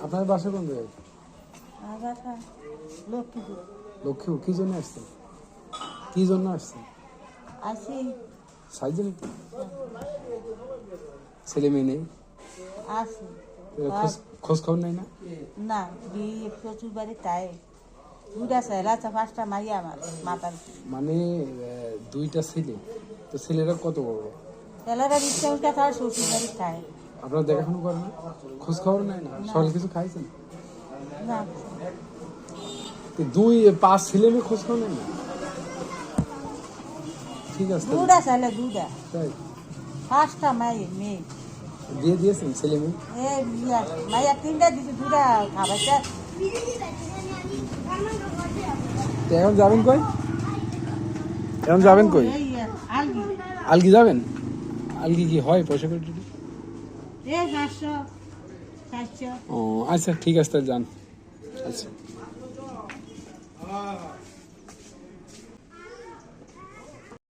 আপনার বাসা কোন জায়গায়? লক্ষ্মীপুর। লক্ষ্মীপুর। কি জন্য আসছেন? কি জন্য আসছেন? আছি। সাইজের ছেলে মেয়ে নেই? আছে। খোঁজ খবর নাই না? না, বিয়ে প্রচুর বাড়ি তাই দুটা ছেলে আছে, 5টা মাইয়া আমার মাতার। মানে 2টা ছেলে, তো ছেলেরা কত বড়? ছেলেরা রিক্সা উঠে তার শ্বশুর বাড়ি খায়। আপনারা দেখাশোনা করেন না? খোঁজ খবর নাই না? সকালে কিছু খাইছেন? না, 5 ছেলে মেয়ে খোঁজ খবর নেই না? ঠিক আছে। দুটা ছেলে, দুটা। তাই 5টা মেয়ে। দিয়ে দিয়েছেন ছেলে মেয়ে? মাইয়া 3টা দিচ্ছে, দুটা খাবারটা। তো এখন যাবেন কই? এখন যাবেন কই? আলগি। আলগি যাবেন? আলগি কি হয় পয়সা পেটে? 500 400। ও আচ্ছা, ঠিক আছে, তাহলে যান। আচ্ছা।